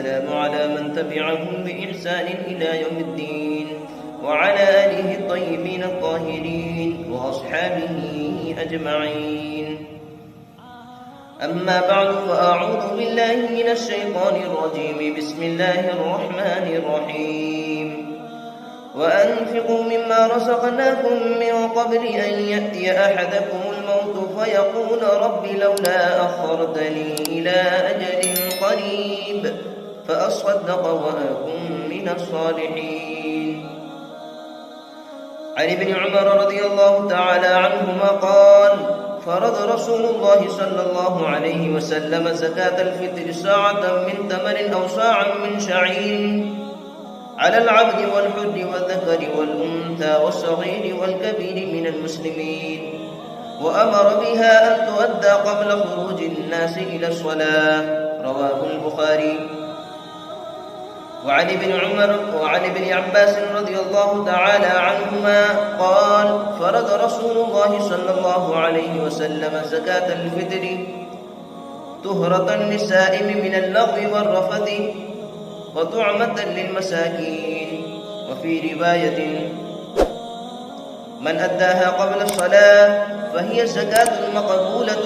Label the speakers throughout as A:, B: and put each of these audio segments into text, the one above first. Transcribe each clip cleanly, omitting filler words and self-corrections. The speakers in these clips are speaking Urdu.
A: والسلام على من تبعهم بإحسان إلى يوم الدين وعلى آله الطيبين الطاهرين وأصحابه أجمعين. أما بعد فأعوذ بالله من الشيطان الرجيم. بسم الله الرحمن الرحيم. وأنفقوا مما رزقناكم من قبل أن يأتي أحدكم الموت فيقول رب لولا أخرتني إلى أجل قريب فأصدق وأكن من الصالحين. عن ابن عمر رضي الله تعالى عنهما قال: فرض رسول الله صلى الله عليه وسلم زكاة الفطر ساعة من تمر أو صاعا من شعير على العبد والحر والذكر والأنثى والصغير والكبير من المسلمين، وأمر بها أن تؤدى قبل خروج الناس إلى الصلاة. رواه البخاري. وعن ابن عمر وعن ابن عباس رضي الله تعالى عنهما قال: فرض رسول الله صلى الله عليه وسلم زكاة الفطر طهرة للسائم من اللغو والرفث وطعمة للمساكين. وفي رواية: من أداها قبل الصلاة فهي زكاة مقبولة،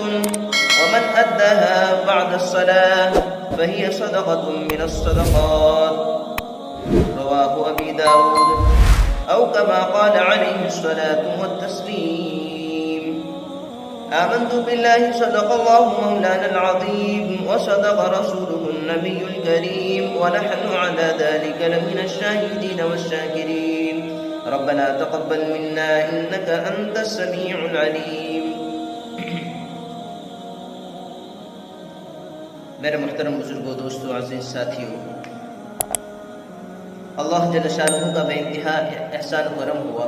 A: ومن أداها بعد الصلاة فهي صدقة من الصدقات. رواه أبي داود، أو كما قال عليه الصلاة والتسليم. آمنت بالله صدق الله مولانا العظيم وصدق رسوله النبي الكريم، ونحن على ذلك لمن الشاهدين والشاكرين. ربنا تقبل منا إنك أنت السميع العليم. میرے محترم بزرگوں، دوستوں، عزیز ساتھیوں، اللہ جل شانہ کا بے انتہا احسان و کرم ہوا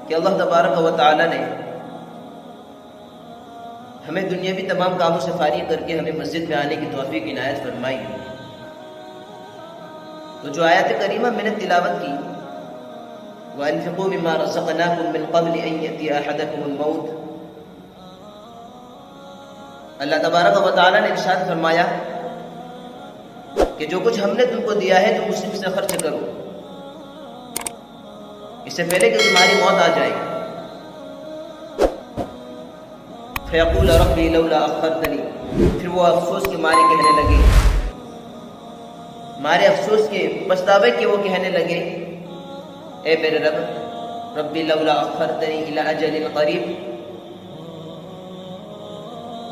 A: کہ اللہ تبارک و تعالی نے ہمیں دنیاوی تمام کاموں سے فارغ کر کے ہمیں مسجد میں آنے کی توفیق عنایت فرمائی. تو جو آیت کریمہ میں نے تلاوت کی، وَأَنفِقُوا مِمَّا رَزَقْنَاكُم مِّن قَبْلِ أَن يَأْتِيَ أَحَدَكُمُ الْمَوْتُ، اللہ تبارک و تعالیٰ نے ارشاد فرمایا کہ جو کچھ ہم نے تم کو دیا ہے تم اسی سے خرچ کرو، اس سے پہلے کہ تمہاری موت آ جائے. فَيَقُولَ رَبِّي لَوْلَا أَخَّرْتَنِي، پھر وہ افسوس کے مارے کہنے لگے، مارے افسوس کے پچھتاوے کے وہ کہنے لگے: اے میرے رب، ربی لولا اخرتنی الی اجل قریب،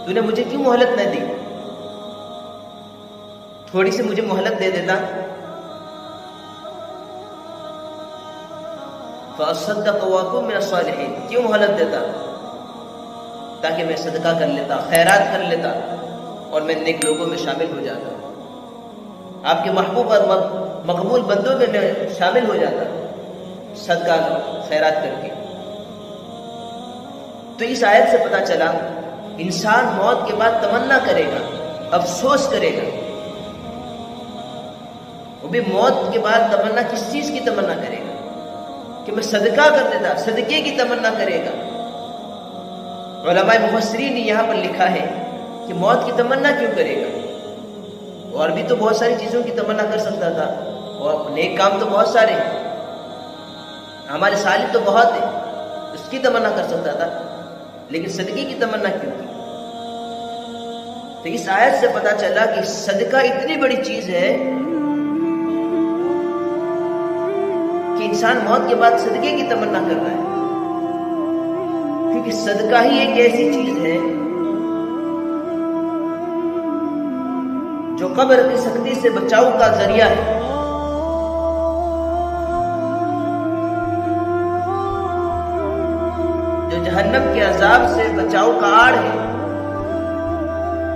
A: تو نے مجھے کیوں مہلت نہ دی؟ تھوڑی سی مجھے مہلت دے دیتا، فاصدق واکن من الصالحین، کیوں مہلت دیتا؟ تاکہ میں صدقہ کر لیتا، خیرات کر لیتا اور میں نیک لوگوں میں شامل ہو جاتا، آپ کے محبوب اور مقبول بندوں میں شامل ہو جاتا، صدقہ خیرات کر کے. تو اس آیت سے پتہ چلا انسان موت کے بعد تمنا کرے گا، افسوس کرے گا. وہ بھی موت کے بعد تمنا کس چیز کی تمنا کرے گا؟ کہ میں صدقہ کر دیتا، صدقے کی تمنا کرے گا. علماء مفسرین نے یہاں پر لکھا ہے کہ موت کی تمنا کیوں کرے گا؟ اور بھی تو بہت ساری چیزوں کی تمنا کر سکتا تھا، اور نیک کام تو بہت سارے ہیں، ہمارے صالح تو بہت ہیں، اس کی تمنا کر سکتا تھا، لیکن صدقے کی تمنا کیوں کی؟ تو اس آیت سے پتہ چلا کہ صدقہ اتنی بڑی چیز ہے کہ انسان موت کے بعد صدقے کی تمنا کر رہا ہے، کیونکہ صدقہ ہی ایک ایسی چیز ہے جو قبر کی سختی سے بچاؤ کا ذریعہ ہے. جو جہنم کے عذاب سے بچاؤ کا آڑ ہے،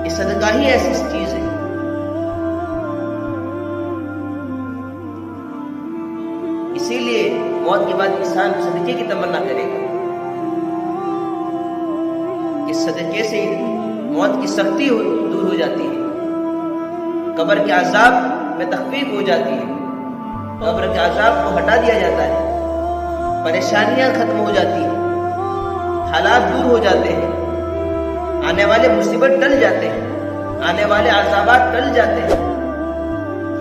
A: یہ صدقہ ہی ایسی چیز ہے. اسی لیے موت کے بعد انسان صدقے کی تمنا کرے گا کہ صدقے سے موت کی سختی دور ہو جاتی ہے، قبر کے عذاب میں تخفیف ہو جاتی ہے، قبر کے عذاب کو ہٹا دیا جاتا ہے، پریشانیاں ختم ہو جاتی ہیں، حالات دور ہو جاتے ہیں، آنے والے مصیبت ٹل جاتے ہیں، آنے والے عذابات ٹل جاتے ہیں.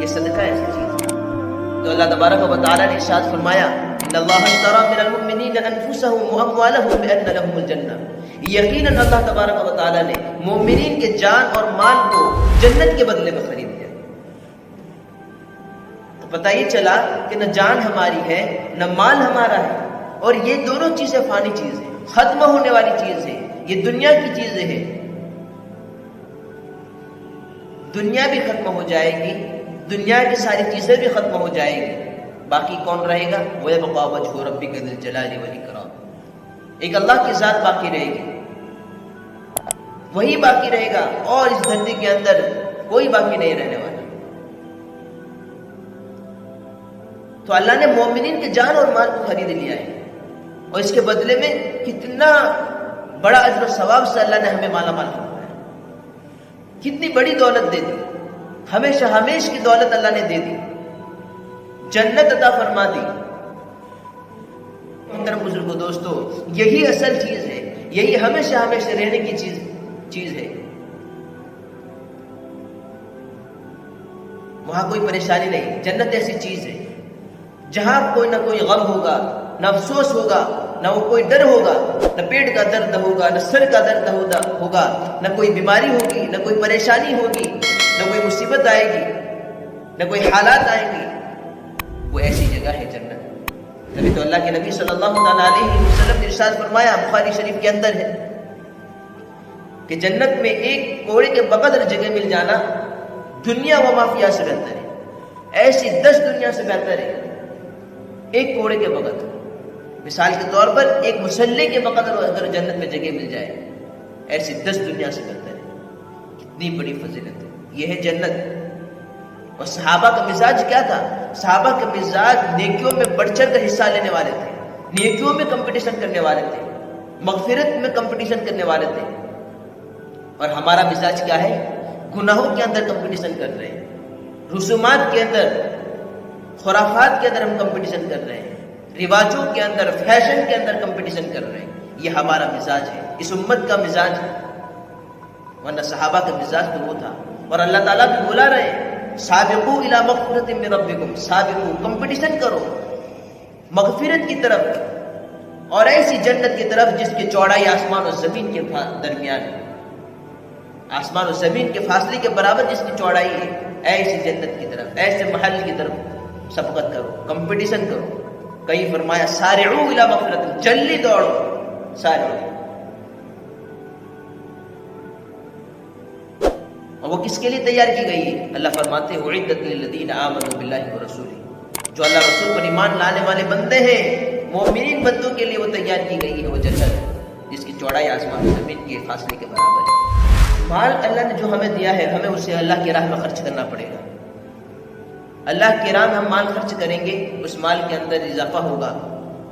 A: یہ صدقہ ایسی چیز ہے۔ تو اللہ تبارک و تعالیٰ نے ارشاد فرمایا ان اللہ اشتری من المؤمنین انفسهم واموالهم بان لهم الجنہ، یقیناً اللہ تبارک و تعالیٰ نے مومنین کے جان اور مال کو جنت کے بدلے میں خرید لیا۔ تو پتہ یہ چلا کہ نہ جان ہماری ہے نہ مال ہمارا ہے، اور یہ دونوں چیزیں فانی چیز ہیں، ختم ہونے والی چیز ہے، یہ دنیا کی چیزیں ہیں، دنیا بھی ختم ہو جائے گی، دنیا کی ساری چیزیں بھی ختم ہو جائے گی، باقی کون رہے گا؟ وَيَبْقَى وَجْهُ رَبِّكَ ذِو الْجَلَالِ وَالْإِكْرَامِ، ایک اللہ کی ذات باقی رہے گی، وہی باقی رہے گا، اور اس دھرتی کے اندر کوئی باقی نہیں رہنے والا۔ تو اللہ نے مومنین کے جان اور مال کو خرید لیا ہے، اور اس کے بدلے میں کتنا بڑا اجر و ثواب سے اللہ نے ہمیں مالا مال فرمایا، کتنی بڑی دولت دے دی، ہمیشہ ہمیش کی دولت اللہ نے دے دی، جنت عطا فرما دی۔ محترم بزرگوں دوستو، یہی اصل چیز ہے، یہی ہمیشہ ہمیشہ رہنے کی چیز ہے۔ وہاں کوئی پریشانی نہیں، جنت ایسی چیز ہے جہاں کوئی نہ کوئی غم ہوگا، نہ افسوس ہوگا، نہ وہ کوئی ڈر ہوگا، نہ پیٹ کا درد ہوگا، نہ سر کا درد ہوگا، نہ کوئی بیماری ہوگی، نہ کوئی پریشانی ہوگی، نہ کوئی مصیبت آئے گی، نہ کوئی حالات آئیں گی۔ وہ ایسی جگہ ہے جنت۔ تبھی تو اللہ کے نبی صلی اللہ علیہ وسلم نے ارشاد فرمایا، بخاری شریف کے اندر ہے کہ جنت میں ایک کوڑے کے بقدر جگہ مل جانا دنیا و مافیا سے بہتر ہے، ایسی 10 دنیا سے بہتر ہے ایک کوڑے کے بقدر۔ مثال کے طور پر ایک مسلح کے بقدر اگر جنت میں جگہ مل جائے، ایسی 10 دنیا سے بہتر ہے۔ کتنی بڑی فضیلت ہے، یہ ہے جنت۔ اور صحابہ کا مزاج کیا تھا؟ صحابہ کا مزاج نیکیوں میں بڑھ چڑھ کر حصہ لینے والے تھے، نیکیوں میں کمپٹیشن کرنے والے تھے، مغفرت میں کمپٹیشن کرنے والے تھے۔ اور ہمارا مزاج کیا ہے؟ گناہوں کے اندر کمپٹیشن کر رہے ہیں، رسومات کے اندر، خرافات کے اندر ہم کمپٹیشن کر رہے ہیں، رواجوں کے اندر، فیشن کے اندر کمپٹیشن کر رہے ہیں۔ یہ ہمارا مزاج ہے، اس امت کا مزاج ہے، ورنہ صحابہ کا مزاج تو وہ تھا۔ اور اللہ تعالیٰ بھی بلا رہے ہیں، سابقوا الی مغفرۃ من ربکم، سابقوا، کمپٹیشن کرو مغفرت کی طرف اور ایسی جنت کی طرف جس کی چوڑائی آسمان و زمین کے درمیان ہے، آسمان و زمین کے فاصلے کے برابر جس کی چوڑائی ہے، ایسی جنت کی طرف، ایسے محل کی طرف سبقت کرو، کمپٹیشن کرو۔ کہیں فرمایا سارعوا الی مغفرۃ، جلدی دوڑو، سارعوا۔ اور وہ کس کے لیے تیار کی گئی ہے؟ اللہ فرماتے ہیں اعدت للذین آمنوا باللہ ورسولہ، جو اللہ رسول پر ایمان لانے والے بندے ہیں، مومنین بندوں کے لیے وہ تیار کی گئی ہے وہ جنت جس کی چوڑائی آسمان و زمین کے فاصلے کے برابر ہے۔ مال اللہ نے جو ہمیں دیا ہے، ہمیں اسے اللہ کی راہ میں خرچ کرنا پڑے گا۔ اللہ کی راہ میں ہم مال خرچ کریں گے، اس مال کے اندر اضافہ ہوگا،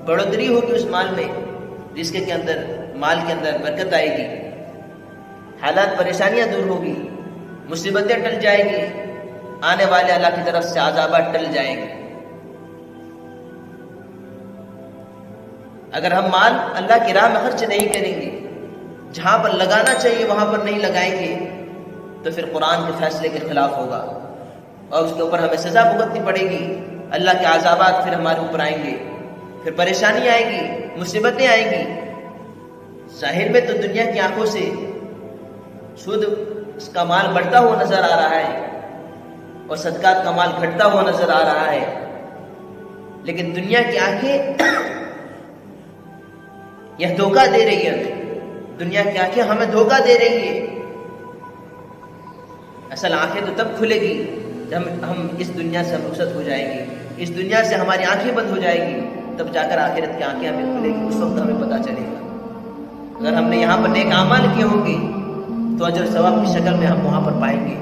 A: بڑھوتری ہوگی اس مال میں، رزق کے اندر، مال کے اندر برکت آئے گی، حالات پریشانیاں دور ہوگی، مصیبتیں ٹل جائیں گی، آنے والے اللہ کی طرف سے عذابات ٹل جائیں گے۔ اگر ہم مال اللہ کی راہ میں خرچ نہیں کریں گے، جہاں پر لگانا چاہیے وہاں پر نہیں لگائیں گے، تو پھر قرآن کے فیصلے کے خلاف ہوگا اور اس کے اوپر ہمیں سزا بھگتنی پڑے گی، اللہ کے عذابات پھر ہمارے اوپر آئیں گے، پھر پریشانی آئے گی، مصیبتیں آئیں گی۔ ظاہر میں تو دنیا کی آنکھوں سے سود اس کا مال بڑھتا ہوا نظر آ رہا ہے اور صدقات کا مال گھٹتا ہوا نظر آ رہا ہے، لیکن دنیا کی آنکھیں یہ دھوکہ دے رہی ہے، دنیا کی آنکھیں ہمیں دھوکہ دے رہی ہے۔ اصل آنکھیں تو تب کھلے گی جب ہم اس دنیا سے رخصت ہو جائیں گے، اس دنیا سے ہماری آنکھیں بند ہو جائیں گی، تب جا کر آخرت کی آنکھیں ہمیں کھلے گی، اس وقت ہمیں پتہ چلے گا۔ اگر ہم نے یہاں پر نیک اعمال کیے ہوں گے تو اجر ثواب کی شکل میں ہم وہاں پر پائیں گے،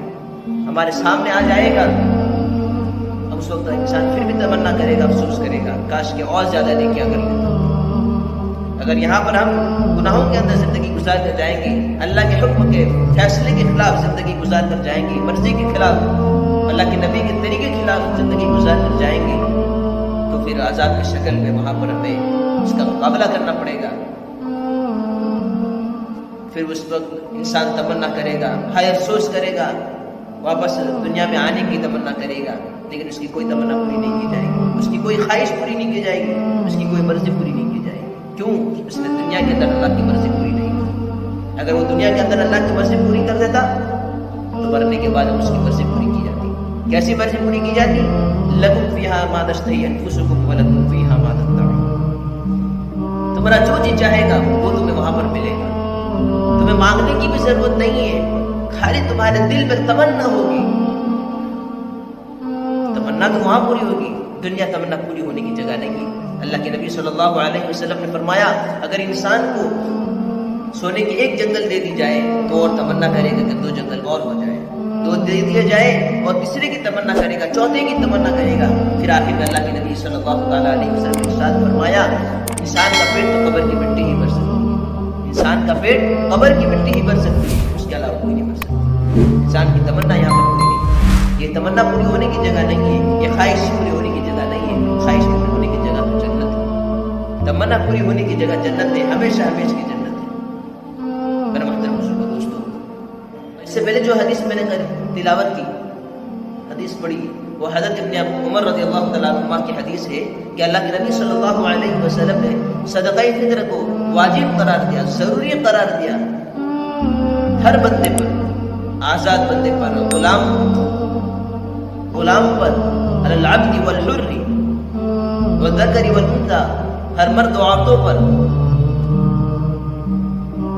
A: ہمارے سامنے آ جائے گا۔ اب اس وقت انسان پھر بھی تمنا کرے گا، افسوس کرے گا، کاش کہ اور زیادہ نیکیاں کر لیتا۔ اگر یہاں پر ہم گناہوں کے اندر زندگی گزار کر جائیں گے، اللہ کے حکم کے فیصلے کے خلاف زندگی گزار کر جائیں گے، مرضی کے خلاف، اللہ کے نبی کے طریقے کے خلاف زندگی گزار کر جائیں گے، تو پھر عذاب کی شکل میں وہاں پر ہمیں اس کا مقابلہ کرنا پڑے گا۔ پھر اس وقت انسان تمنا کرے گا، ہائے افسوس کرے گا واپس دنیا میں آنے کی تمنا کرے گا، لیکن اس کی کوئی تمنا پوری نہیں کی جائے گی، اس کی کوئی خواہش پوری نہیں کی جائے گی، اس کی کوئی مرضی پوری نہیں کی جائے گی۔ کیوں؟ اس نے دنیا کے اندر اللہ کی مرضی پوری نہیں کی۔ اگر وہ دنیا کے اندر اللہ کی مرضی پوری کر دیتا تو مرنے کے بعد اس کی مرضی پوری کی جاتی۔ کیسی مرضی پوری کی جاتی؟ لکم فیہا ما تشتہی انفسکم ولکم فیہا ما تدعون، تمہارا جو جی چاہے گا وہ تمہیں وہاں پر ملے گا، تمہیں مانگنے کی بھی ضرورت نہیں ہے، خالی تمہارے دل میں تمنا ہوگی، تمنا تو وہاں پوری ہوگی، دنیا تمنا پوری ہونے کی جگہ نہیں۔ اللہ کے نبی صلی اللہ علیہ وسلم نے فرمایا اگر انسان کو سونے کی ایک جنگل دے دی جائے تو اور تمنا کرے گا کہ 2 جنگل اور ہو جائے، 2 دے دیا جائے اور تیسرے کی تمنا کرے گا، چوتھے کی تمنا کرے گا، پھر آخر میں اللہ کے نبی صلی اللہ علیہ وسلم نے ارشاد فرمایا انسان کا پیٹ تو قبر کی مٹی ہی بھر سکتی ہے، انسان کا پیٹ قبر کی مٹی ہی بھر سکتی ہے، اس کے علاوہ کوئی نہیں بھر سکتی۔ انسان کی تمنا یہاں پر پوری نہیں، یہ تمنا پوری ہونے کی جگہ نہیں ہے، یہ خواہش پوری ہونے کی جگہ نہیں ہے، خواہش پوری ہونے کی جگہ تو جنت ہے، تمنا پوری ہونے کی جگہ جنت ہے، ہمیشہ ہمیشہ کی جنت ہے۔ میرے محترم دوستو، اس سے پہلے جو حدیث میں نے تلاوت کی، حدیث پڑھی، وہ حضرت ابن عمر رضی اللہ تعالیٰ عنہ کی حدیث ہے کہ اللہ کے نبی صلی اللہ علیہ وسلم نے صدقہ فطر کو واجب قرار دیا، ضروری قرار دیا، ہر بندے پر، آزاد بندے پر، غلام پر، علی العبد والحر والذکر والانثى، ہر مرد و عورتوں پر،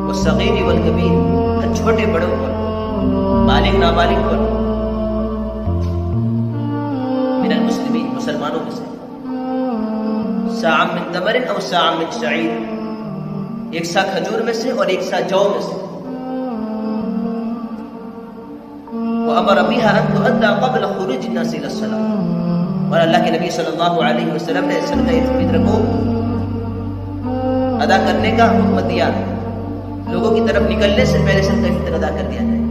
A: والصغیر والکبیر، ہر چھوٹے بڑوں پر، بالغ نابالغ پر، من المسلمین، مسلمانوں میں سے، صاع من تمر او صاع من شعیر، ایک سا کھجور میں سے اور ایک سا جو میں سے، وَأَمَرَ بِهَا أَن تُؤَدَّى قَبْلَ خُرُوجِ النَّاسِ إِلَى الصَّلَاةِ، اور اللہ کے نبی صلی اللہ علیہ وسلم نے صدقہ فطر کو ادا کرنے کا حکم دیا، لوگوں کی طرف نکلنے سے پہلے صدقہ فطر ادا کر دیا جائے،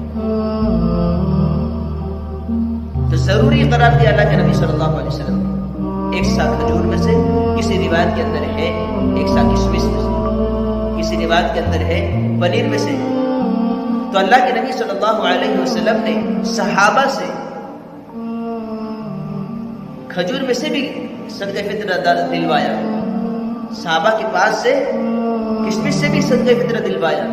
A: تو ضروری قرار دیا اللہ کے نبی صلی اللہ علیہ وسلم نے۔ ایک سا کھجور میں سے، کسی روایت کے اندر ہے ایک سا کشمش میں سے، کسی روایت کے اندر ہے پنیر میں سے، تو اللہ کے نبی صلی اللہ علیہ وسلم نے صحابہ سے کھجور میں سے بھی صدقہ فطر دلوایا، صحابہ کے پاس سے کشمش سے بھی صدقہ فطر دلوایا،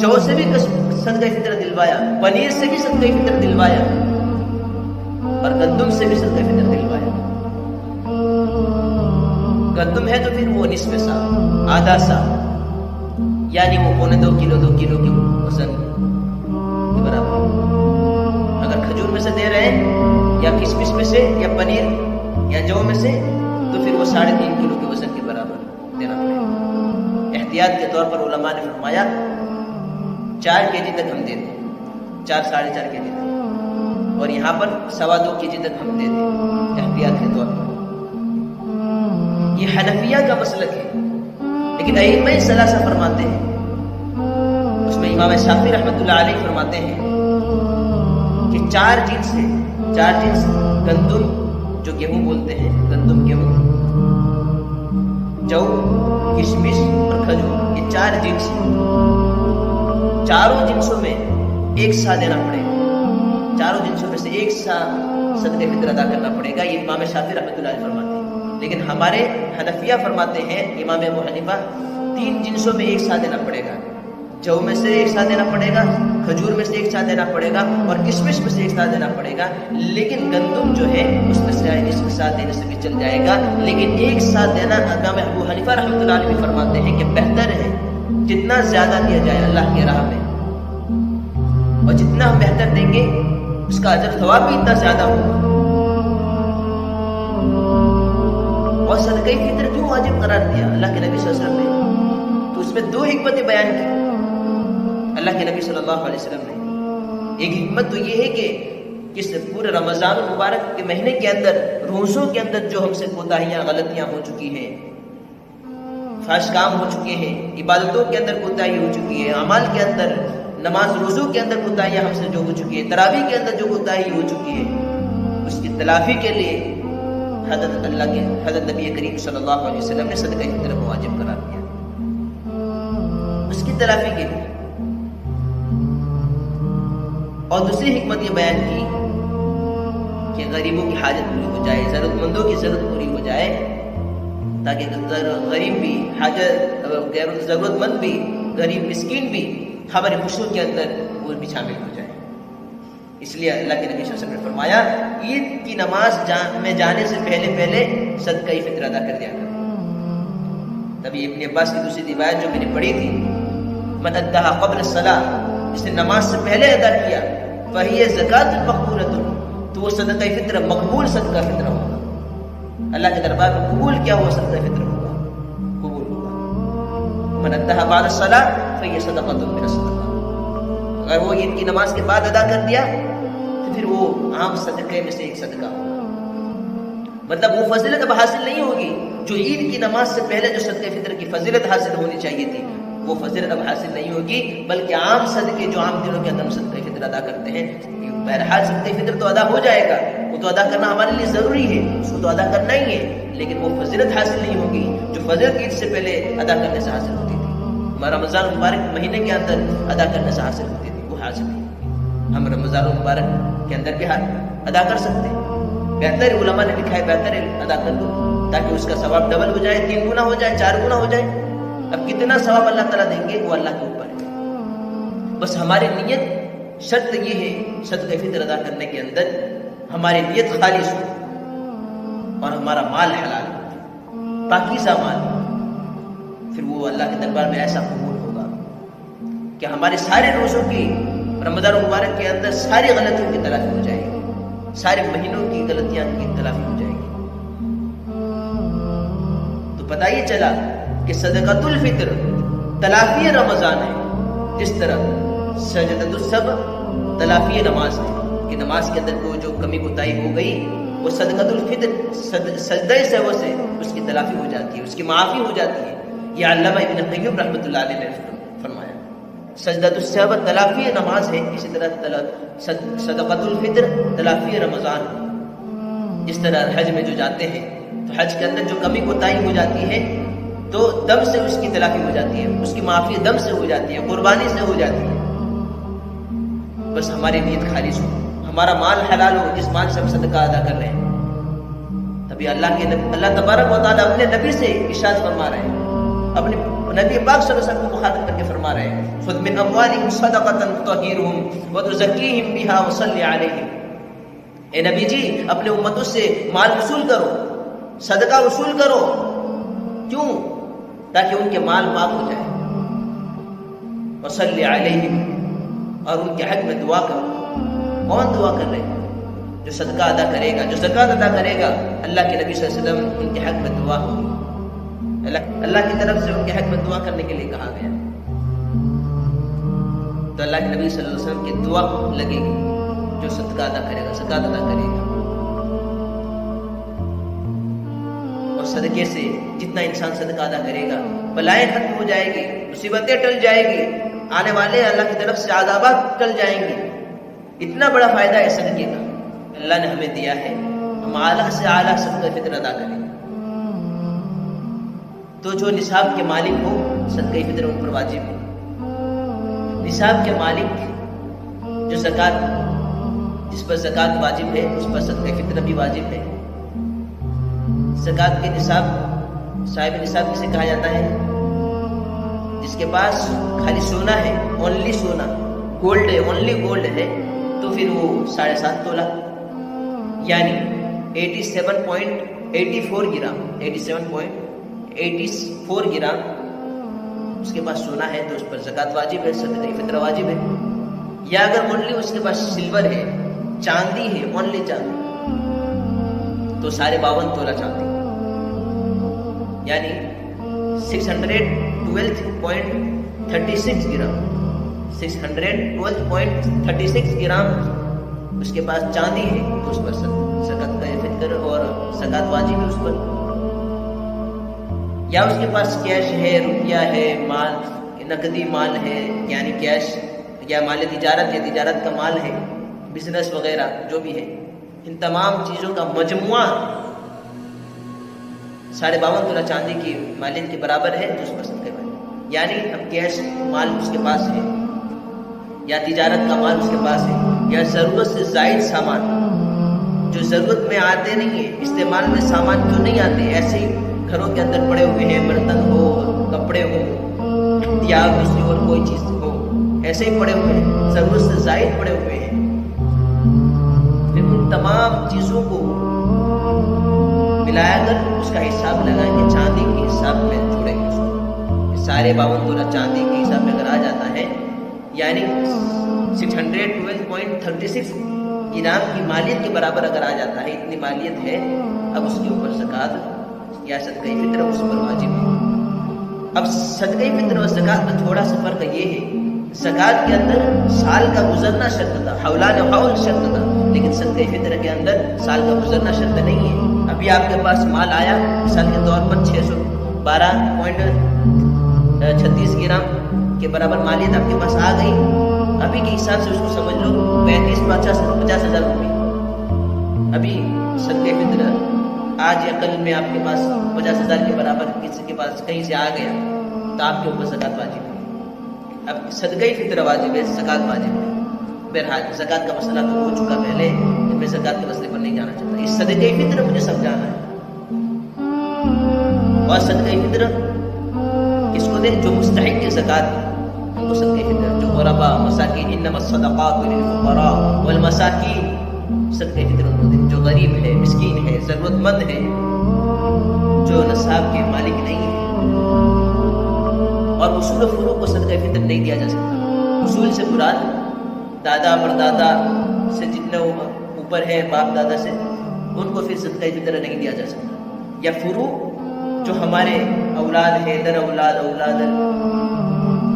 A: جو سے بھی صدقہ فطر دلوایا، پنیر سے بھی صدقہ فطر دلوایا، اور گندم سے بھی صدقہ فطر دلوایا۔ گندم ہے تو پھر وہ نصف سا، آدھا سا، یعنی وہ 2.25 کلو 2 کلو کے وزن کے برابر۔ اگر کھجور میں سے دے رہے ہیں یا کشمش میں سے یا پنیر یا جو میں سے، تو پھر وہ 3.5 کلو کے وزن کے برابر دینا پڑے گا۔ احتیاط کے طور پر علماء نے فرمایا 4 کے جی تک ہم دیتے، 4-4.5 کے جی تک، اور یہاں پر 2.25 کے جی تک ہم دیتے احتیاط کے طور پر۔ یہ حنفیہ کا مسلک ہے، لیکن ائمہ ثلاثہ فرماتے ہیں، اس میں امام شافعی رحمۃ اللہ علیہ فرماتے ہیں کہ 4 جنس سے، 4 جنس گندم جو گیہوں بولتے ہیں، گندم گیہوں، جو، کشمش اور کھجور، یہ 4 جنس، چاروں جنسوں میں ایک سا دینا پڑے گا، چاروں جنسوں میں سے ایک سا صدقہ فطر ادا کرنا پڑے گا، یہ امام شافعی رحمۃ اللہ علیہ فرماتے ہیں۔ لیکن ہمارے حنفیہ فرماتے ہیں، امام ابو حنیفہ، 3 جنسوں میں ایک سا دینا پڑے گا، جو میں سے ایک سا دینا پڑے گا، کھجور میں سے ایک سا دینا پڑے گا، اور کشمش میں سے ایک سا دینا پڑے گا، لیکن گندم جو ہے اس میں سے اس کے ساتھ دینے سے بھی چل جائے گا، لیکن ایک ساتھ دینا امام ابو حنیفہ رحمۃ اللہ علیہ فرماتے ہیں کہ بہتر ہے جتنا زیادہ دیا جائے اللہ کی راہ میں، اور جتنا ہم بہتر دیں گے اس کا اجر ثواب بھی اتنا زیادہ ہوگا۔ اور صدقہ فطر کیوں واجب قرار دیا اللہ کے نبی صلی اللہ علیہ وسلم نے؟ تو اس میں 2 حکمتیں بیان کی اللہ کے نبی صلی اللہ علیہ وسلم نے۔ ایک حکمت تو یہ ہے کہ اس پورے رمضان المبارک کے مہینے کے اندر، روزوں کے اندر جو ہم سے کوتاہیاں، غلطیاں ہو چکی ہیں، فحش کام ہو چکے ہیں، عبادتوں کے اندر کوتاہی ہو چکی ہے، اعمال کے اندر، نماز روزوں کے اندر کوتاہیاں ہم سے جو ہو چکی ہے، تراویح کے اندر جو کوتاہی ہو چکی ہے، اس کی تلافی کے لیے حضرت نبی کریم صلی اللہ علیہ وسلم نے صدقہ فطر کو واجب قرار دیا، اس کی تلافی کے لیے۔ اور دوسری حکمت یہ بیان کی کہ غریبوں کی حاجت پوری ہو جائے، ضرورت مندوں کی ضرورت پوری ہو جائے، تاکہ غریب بھی ضرورت مند بھی، غریب مسکین بھی ہماری خوشیوں کے اندر وہ بھی شامل ہو جائے۔ اس لیے اللہ کے نبی صلی اللہ علیہ وسلم نے فرمایا عید کی نماز میں جانے سے پہلے صدقہ فطر ادا کر دیا کرو۔ تبھی ابن عباس کی دوسری روایت جو میں نے پڑھی تھی، من ادھا قبل الصلاۃ، جس نے نماز سے پہلے ادا کیا، فہی زکوٰۃ مقبولۃ، تو وہ صدقہ فطر مقبول صدقہ فطر ہوگا، اللہ کے دربار میں قبول کیا ہوا صدقہ فطر ہوگا، قبول ہوگا۔ من ادھا بعد الصلاۃ فہی صدقۃ من الصدقات، اگر وہ عید کی نماز کے بعد ادا کر دیا تو پھر وہ عام صدقے میں سے ایک صدقہ ہوگا۔ مطلب وہ فضیلت اب حاصل نہیں ہوگی جو عید کی نماز سے پہلے جو صدقہ فطر کی فضیلت حاصل ہونی چاہیے تھی، وہ فضیلت اب حاصل نہیں ہوگی، بلکہ عام صدقے جو عام دنوں کے اندر صدقہ فطر ادا کرتے ہیں، بہرحال صدقہ فطر تو ادا ہو جائے گا، وہ تو ادا کرنا ہمارے لیے ضروری ہے، اس کو تو ادا کرنا ہی ہے، لیکن وہ فضیلت حاصل نہیں ہوگی جو فضیلت عید سے پہلے ادا کرنے سے حاصل ہوتی تھی، رمضان مبارک مہینے کے اندر ادا کرنے سے حاصل ہوتی تھی، وہ حاصل نہیں ہوگی۔ ہم رمضان مبارک کے اندر بھی ادا کر سکتے ہیں، بہتر علماء نے لکھا ہے بہتر ادا کر دو تاکہ اس کا ثواب ڈبل ہو جائے، 3 گنا ہو جائے، 4 گنا ہو جائے۔ اب کتنا ثواب اللہ تعالیٰ دیں گے وہ اللہ کے اوپر ہے، بس ہماری نیت، شرط یہ ہے صدقہ فطر ادا کرنے کے اندر ہماری نیت خالص ہو اور ہمارا مال حلال ہو، پاکیزہ مال، پھر وہ اللہ کے دربار میں ایسا قبول ہوگا کہ ہمارے سارے روزوں کی، رمضان مبارک کے اندر ساری غلطیوں کی تلافی ہو جائے گی، سارے مہینوں کی غلطیاں کی تلافی ہو جائے گی۔ تو پتہ یہ چلا کہ صدقۃ الفطر تلافی رمضان ہے، جس طرح سجدۃ السبع تلافی نماز ہے کہ نماز کے اندر کوئی جو کمی کوتاہی ہو گئی وہ صدقۃ الفطر سجدہ سہو سے اس کی تلافی ہو جاتی ہے، اس کی معافی ہو جاتی ہے۔ یہ علامہ ابن قیم رحمۃ اللہ علیہ نے فرمایا سجدۃ السہو تلافی نماز ہے، اسی طرح صدقۃ الفطر تلافی رمضان ہے۔ جس طرح حج میں جو جاتے ہیں تو حج کے اندر جو کمی کوتاہی ہو جاتی ہے تو دم سے اس کی تلافی ہو جاتی ہے، اس کی معافی دم سے ہو جاتی ہے، قربانی سے ہو جاتی ہے، بس ہماری نیت خالص ہو، ہمارا مال حلال ہو، جس مال سے ہم صدقہ ادا کر رہے ہیں۔ تبھی اللہ تبارک و تعالیٰ اپنے نبی سے ارشاد فرما رہے ہیں، اپنے نبی پاک صلی اللہ علیہ وسلم کو مخاطب کر کے فرما رہے ہیں خذ من اموالہم صدقۃ تطہرہم وتزکیہم بہا وصلی علیہم، اے نبی جی اپنے امتوں سے مال وصول کرو، صدقہ وصول کرو، کیوں؟ تاکہ ان کے مال پاک ہو جائے، وصلی علیہم، اور ان کے حق میں دعا کرو۔ کون دعا کر رہے ہیں؟ جو صدقہ ادا کرے گا، جو زکوٰۃ ادا کرے گا، اللہ کے نبی صلی اللہ علیہ وسلم ان کے حق میں دعا ہوگی، اللہ کی طرف سے ان کے حق میں دعا کرنے کے لیے کہا گیا، تو اللہ کے نبی صلی اللہ علیہ وسلم کی دعا لگے گی جو صدقہ ادا کرے گا، زکوٰۃ ادا کرے گا۔ اور صدقے سے جتنا انسان صدقہ ادا کرے گا بلائیں ختم ہو جائے گی، مصیبتیں ٹل جائے گی، آنے والے اللہ کی طرف سے عذابات ٹل جائیں گے۔ اتنا بڑا فائدہ ہے صدقے کا، اللہ نے ہمیں دیا ہے، ہم اعلیٰ سے اعلیٰ صدقہ فطر ادا کریں۔ تو جو نصاب کے مالک ہو صدقہ فطر ان پر واجب ہے، نصاب کے مالک جو زکوٰۃ، جس پر زکوٰۃ واجب ہے اس پر صدقہ فطر بھی واجب ہے۔ زکوٰۃ کے نصاب، صاحب نصاب کسے کہا جاتا ہے؟ جس کے پاس خالی سونا ہے، اونلی سونا، گولڈ ہے، اونلی گولڈ ہے، تو پھر وہ 7.5 تولہ یعنی 87.84 گرام، 87.84 گرام اس کے پاس سونا ہے تو اس پر زکوٰۃ واجب ہے، صدقہ فطر واجب ہے۔ یا اگر اونلی اس کے پاس سلور ہے، چاندی ہے، اونلی چاندی، تو 52.5 تولہ چاندی یعنی 612.36 گرام، 612.36 گرام اس کے پاس چاندی ہے تو اس پر زکوٰۃ فطر اور زکوٰۃ واجب ہے اس پر۔ یا اس کے پاس کیش ہے، روپیہ ہے، مال نقدی مال ہے یعنی کیش، یا مال تجارت ہے، تجارت کا مال ہے، بزنس وغیرہ جو بھی ہے، ان تمام چیزوں کا مجموعہ 52.5 تولہ چاندی کی مالیت کے برابر ہے تو اس پر صدقہ واجب، یعنی اب کیش مال اس کے پاس ہے یا تجارت کا مال اس کے پاس ہے یا ضرورت سے زائد سامان جو ضرورت میں آتے نہیں ہیں، استعمال میں سامان کیوں نہیں آتے، ایسے ہی گھروں کے اندر پڑے ہوئے ہیں، برتن ہو، کپڑے ہو یا کسی اور کوئی چیز ہو، ایسے ہی پڑے ہوئے ہیں، ضرورت سے زائد پڑے ہوئے ہیں، پھر ان تمام چیزوں کو ملایا کر اس کا حساب لگائیں گے، چاندی کے حساب میں جوڑیں گے اس کو۔ سارے 52 تولہ چاندی کے حساب میں اگر آ جاتا ہے، یعنی 612.36 گرام کی مالیت کے برابر اگر آ جاتا ہے، اتنی مالیت ہے، اب اس کے اوپر زکوٰۃ یا صدقہ فطر اس پر واجب ہے۔ اب صدقہ فطر اور زکوٰۃ میں تھوڑا سا فرق یہ ہے، زکوٰۃ کے اندر سال کا گزرنا شرط تھا، حولان حول شرط تھا، لیکن صدقہ فطر کے اندر سال کا گزرنا شرط نہیں ہے۔ ابھی آپ کے پاس مال آیا، مثال کے طور پر 612.36 گرام کے برابر مالیت آپ کے پاس آ گئی، ابھی کے حساب سے اس کو سمجھ لو 50 ہزار روپئے۔ ابھی صدقہ فطر آج یا کل میں آپ کے پاس 50 ہزار کے برابر کسی کے پاس کہیں سے آ گیا تو آپ کے اوپر زکوٰۃ واجب ہے۔ اب صدقہ فطر واجب ہے، زکوٰۃ واجب ہے۔ بہرحال زکوٰۃ کا مسئلہ تو ہو چکا پہلے، میں زکوٰۃ کے مسئلے پر نہیں جانا چاہتا، اس صدقہ فطر مجھے سمجھانا ہے۔ اور صدقہ فطر کس کو دے؟ جو مستحق کے زکوٰۃ ہے ان کو صدقہ فطر، جو غرباء مساکین، انما الصدقات للفقراء والمساکین، صدقہ فطر ان کو دے، جو غریب ہے، مسکین ہے، ضرورت مند ہے، جو نصاب کے مالک نہیں ہے۔ اور اصول و فروع کو صدقہ فطر نہیں دیا جا سکتا۔ اصول سے مراد دادا پردادا سے جتنے اوپر ہے، باپ دادا سے، ان کو پھر صدقہ فطر نہیں دیا جا سکتا۔ یا فروع جو ہمارے اولاد ہے، در اولاد، اولاد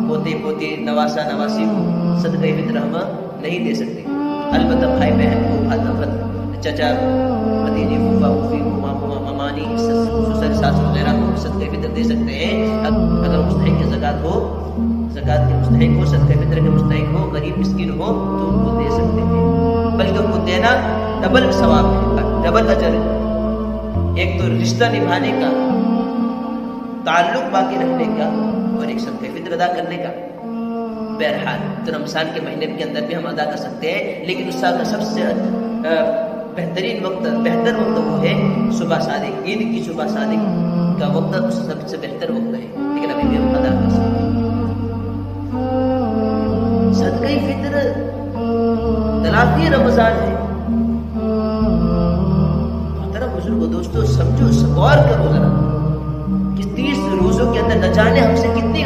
A: پوتے پوتے، نواسا نواسی کو صدقہ فطر ہم نہیں دے سکتے۔ البتہ بھائی بہن کو، بھائی چچا بھتیجی، پھوپھا پھوپھی، ماما ممانی، سسر ساس وغیرہ کو صدقہ فطر دے سکتے ہیں اگر مستحق کی زکوٰۃ ہو، زکوٰۃ کے مستحق ہو، صدقہ فطر کے مستحق ہو، غریب مسکین ہو تو ان کو دے سکتے ہیں، بلکہ ان کو دینا ڈبل ثواب ہے، ڈبل اجر ہے۔ ایک تو رشتہ نبھانے کا، تعلق باقی رکھنے کا، اور ایک صدقہ فطر ادا کرنے کا۔ بہرحال تو رمضان کے مہینے کے اندر بھی ہم ادا کر سکتے ہیں، لیکن اس سال کا سب سے بہترین وقت، بہتر وقت وہ ہے صبح صادق، عید کی صبح صادق کا وقت سب سے بہتر وقت ہے، لیکن ابھی بھی ہم ادا کر سکتے ہیں۔ صدقہ فطر تلافی رمضان ہے۔ محترم بزرگو، دوستو، سمجھو، غور کرو ذرا کہ 30 روزوں کے اندر نہ جانے ہم سے کتنی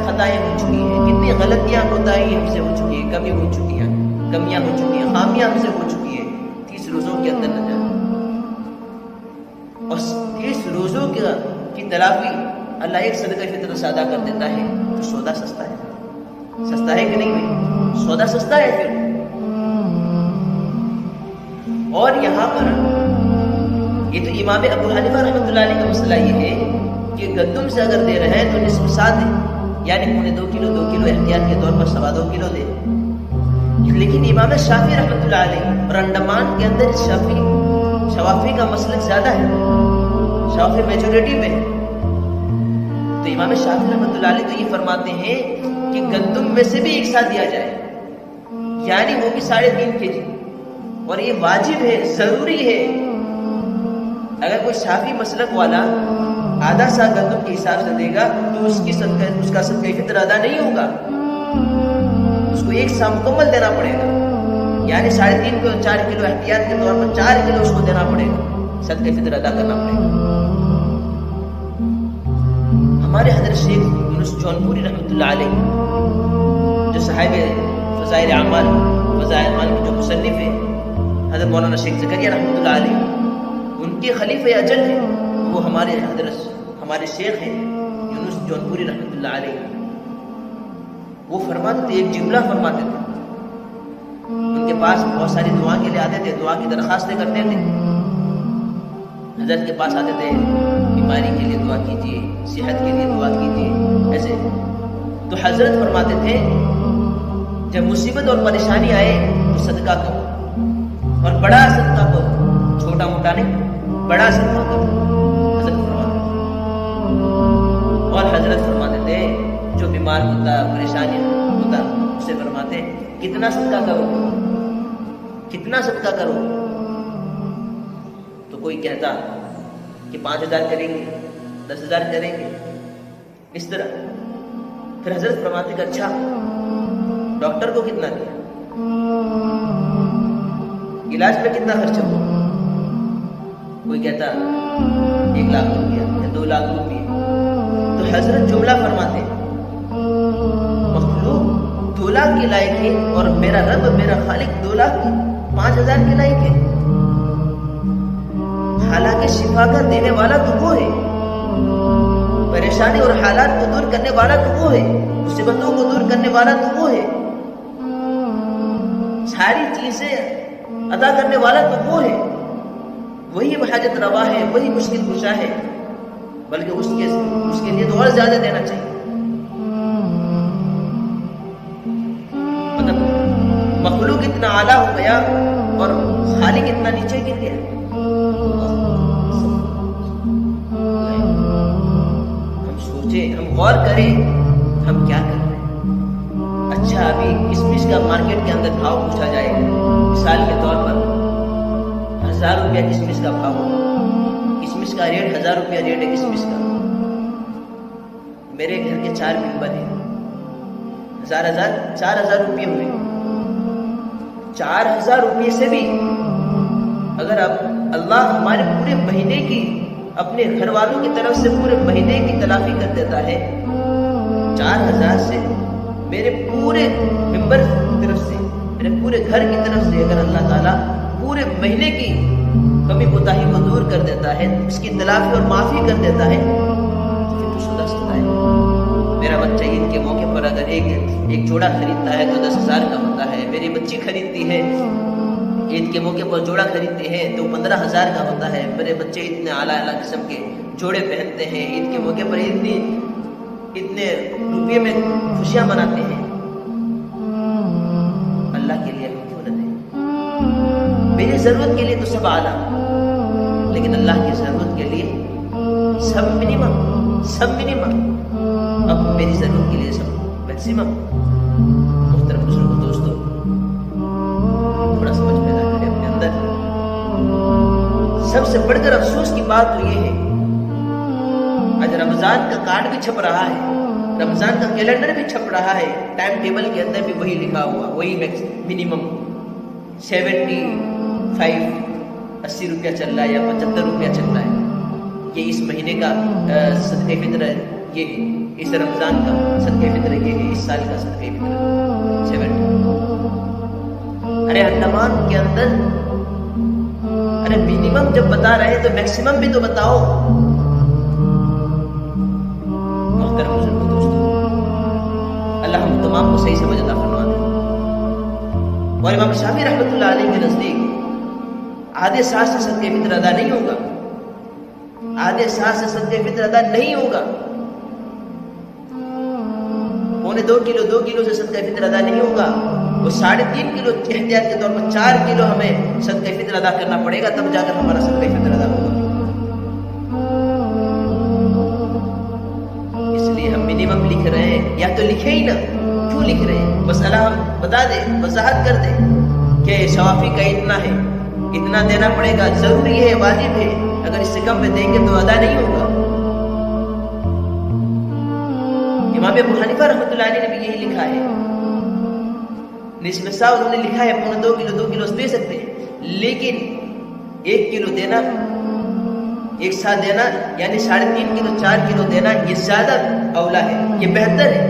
A: خطائیں ہو چکی ہیں، کتنی غلطیاں کوتاہی ہم سے ہو چکی ہیں، کمیاں ہو چکی ہیں، خامیاں ہم سے ہو چکی ہیں 30 روزوں کے اندر نہ جانے۔ اور 30 روزوں کی تلافی اللہ ایک صدقہ فطر سے ادا کر دیتا ہے، تو سودا سستا ہے، سستا ہے کہ نہیں بھائی؟ سودا سستا ہے پھر۔ اور یہاں پر یہ تو امام ابو حنیفہ رحمۃ اللہ علیہ کا مسئلہ یہ ہے کہ گندم سے اگر دے رہے ہیں تو نصف سا دے، یعنی 2.25 کلو، 2 کلو احتیاط کے طور پر 2.25 کلو دے۔ لیکن امام شافعی رحمۃ اللہ علیہ اور انڈمان کے اندر شوافی کا مسلک زیادہ ہے، شافعی میجورٹی میں ہے، تو امام شافعی رحمۃ اللہ علیہ تو یہ فرماتے ہیں کہ گندم میں سے بھی ایک ساتھ دیا جائے، یعنی وہ بھی 3.5 kg، اور یہ واجب ہے، ضروری ہے۔ اگر کوئی شافعی مسلک والا آدھا سا گندم کے حساب سے دے گا تو اس کا صدقہ فطر ادا نہیں ہوگا، اس کو 1 سا مکمل دینا پڑے گا، یعنی 3.5 کلو، 4 کلو احتیاط کے طور پر 4 کلو اس کو دینا پڑے گا، صدقہ فطر ادا کرنا پڑے گا۔ ہمارے حضرت شیخ یونس جونپوری رحمۃ اللہ علیہ، جو صاحب فضائل اعمال کے جو مصنف ہیں، حضرت مولانا شیخ زکریا رحمۃ اللہ علیہ، ان کے خلیفہ اجل ہیں، وہ ہمارے شیخ ہیں یونس جونپوری رحمۃ اللہ علیہ۔ وہ فرماتے تھے، ایک جملہ فرماتے تھے، ان کے پاس بہت ساری دعا کے لیے آتے تھے، دعا کی درخواستیں کرتے تھے، حضرت کے پاس آتے تھے، بیماری کے لیے دعا کیجیے، صحت کے لیے دعا کیجیے، ایسے۔ تو حضرت فرماتے تھے جب مصیبت اور پریشانی آئے تو صدقہ کرو، اور بڑا صدقہ کرو، چھوٹا موٹا نہیں، بڑا صدقہ کرو، حضرت فرماتے تھے۔ اور حضرت فرماتے تھے جو بیمار ہوتا، پریشانی ہوتا، اسے فرماتے کتنا صدقہ کرو، کتنا صدقہ کرو؟ تو کوئی کہتا کہ 5,000 کریں گے، 10,000 کریں گے، اس طرح۔ پھر حضرت فرماتے کہ اچھا ڈاکٹر کو کتنا دیا، علاج میں کتنا خرچہ ہوا؟ کوئی کہتا 1 لاکھ روپیہ یا 2 لاکھ روپیہ۔ تو حضرت جملہ فرماتے مخلوق 2 لاکھ کے لائق ہے اور میرا رب میرا خالق 2 لاکھ 5,000 کے لائق ہے۔ حالانکہ شفا کا دینے والا تو وہ ہے، پریشانی اور حالات کو دور کرنے والا تو وہ ہے، مصیبتوں کو دور کرنے والا تو وہ ہے، ساری چیزیں ادا کرنے والا تو وہ ہے، وہی حاجت روا ہے، وہی مشکل کشا ہے، بلکہ اس کے لیے تو اور زیادہ دینا چاہیے۔ مطلب مخلوق اتنا اعلیٰ ہو گیا اور خالق اتنا نیچے گر گیا۔ ہم سوچیں، ہم غور کریں ہم کیا کر رہے ہیں۔ اچھا ابھی کشمش کا مارکیٹ کے اندر بھاؤ پوچھا جائے، مثال کے طور پر 1,000 روپیہ کشمش کا بھاؤ، کشمش کا ریٹ 1,000 روپیہ ریٹ ہے کشمش کا۔ میرے گھر کے 4 ممبر ہیں، 4,000 روپیے ہوئے۔ 4,000 روپیے سے بھی اگر اب اللہ ہمارے پورے مہینے کی اپنے گھر والوں کی طرف سے پورے مہینے کی تلافی کر دیتا ہے، 4,000 سے میرے پورے ممبر کی طرف سے، میرے پورے گھر کی طرف سے اگر اللہ تعالیٰ پورے مہینے کی کمی کوتاہی کو دور کر دیتا ہے، اس کی تلافی اور معافی کر دیتا ہے، تو پھر تو شدہ سکتا ہے۔ میرا بچہ عید کے موقع پر اگر ایک جوڑا خریدتا ہے تو 10,000 کا ہوتا ہے، میری بچی خریدتی ہے عید کے موقع پر جوڑا خریدتے ہیں تو 15,000 کا ہوتا ہے، میرے بچے اتنے اعلیٰ قسم کے جوڑے پہنتے ہیں، عید کے موقع پر اتنے روپے میں خوشیاں مناتے ہیں۔ اللہ کے لیے ہم کیوں نہ دیں؟ میری ضرورت کے لیے تو سب اعلیٰ، لیکن اللہ کی ضرورت کے لیے سب منیمم، اب میری ضرورت کے لیے سب میکسیمم۔ محترم بزرگوں، دوستو، تھوڑا سمجھ پیدا کریں اپنے اندر۔ سب سے بڑھ کر افسوس کی بات تو یہ ہے، آج رمضان کا کارڈ بھی چھپ رہا ہے، رمضان کا کیلنڈر بھی چھپ رہا ہے، ٹائم ٹیبل کے اندر بھی وہی لکھا ہوا، وہی منیمم 75 80 روپیہ چل رہا ہے یا 75 روپیہ چل رہا ہے۔ یہ اس مہینے کا صدقہ فطر ہے، یہ اس رمضان کا صدقہ فطر ہے، یہ اس سال کا صدقہ فطر ہے 70۔ ارے انڈمان کے اندر ارے منیمم جب بتا رہے تو میکسیمم بھی تو بتاؤ۔ محترم بزرگوں، دوستو، اللہ ہم تمام کو صحیح سمجھ عطا فرما دے۔ اور امام شافعی رحمۃ اللہ علیہ کے نزدیک آدھے ساعت سے صدقہ فطر ادا نہیں ہوگا، آدھے ساعت سے صدقہ فطر ادا نہیں ہوگا، 2.25 کلو سے صدقہ فطر ادا نہیں ہوگا، وہ 3.5 کلو احتیاط کے طور پر 4 کلو ہمیں صدقہ فطر ادا کرنا پڑے گا، تب جا کر ہمارا صدقہ فطر ادا ہوگا۔ اس لیے ہم منیمم لکھ رہے ہیں، یا تو لکھے ہی نہ، کیوں لکھ رہے ہیں؟ مسئلہ ہم بتا دیں، وضاحت کر دیں کہ شوافی کا اتنا ہے، اتنا دینا پڑے گا، ضروری ہے، واجب ہے، اگر اس سے کم میں دیں گے تو ادا نہیں ہوگا۔ امام ابو حنیفہ رحمۃ اللہ علیہ نے بھی یہی لکھا ہے، نصف سا انہوں نے لکھا ہے 2 کلو دے سکتے ہیں، لیکن 1 کلو دینا، 1 سا دینا، یعنی 3.5 کلو 4 کلو دینا، یہ زیادہ اولا ہے، یہ بہتر ہے،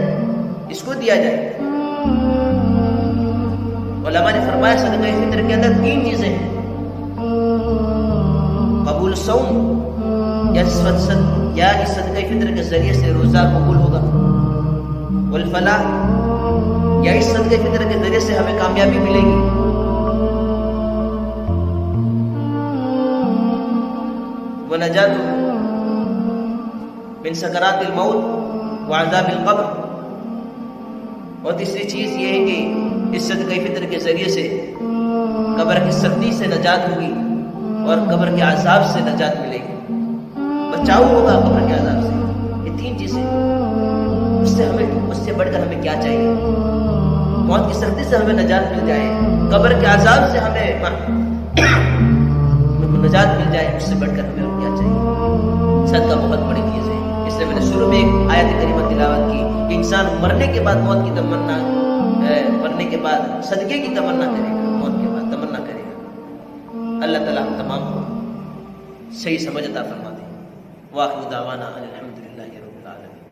A: اس کو دیا جائے۔ علماء نے فرمایا صدقہ فطر کے اندر 3 چیزیں ہیں، قبول صوم، یا اس صدقہ فطر کے ذریعے سے روزہ قبول ہوگا، والفلاح، یا اس صدقہ فطر کے ذریعے سے ہمیں کامیابی ملے گی، ونجات من سکرات الموت وعذاب القبر، اور تیسری چیز یہ ہے کہ اس صدقہ فطر کے ذریعے سے قبر کی سختی سے نجات ہوگی اور قبر کے عذاب سے نجات ملے گی، بچاؤ ہوگا قبر کے عذاب سے۔ یہ 3 چیزیں، اس سے بڑھ کر ہمیں کیا چاہیے؟ موت کی سختی سے ہمیں نجات مل جائے، قبر کے عذاب سے ہمیں نجات مل جائے، اس سے بڑھ کر ہمیں اور کیا چاہیے؟ صدقہ بہت بڑی چیز ہے۔ اس لیے میں نے شروع میں ایک آیت کریمہ تلاوت کی کہ انسان مرنے کے بعد موت کی تمنا، مرنے کے بعد صدقے کی تمنا کرے گا، موت کے بعد تمنا کرے گا۔ اللہ تعالیٰ ہم تمام کو صحیح سمجھ عطا فرما دے۔ واخر دعوانا الحمد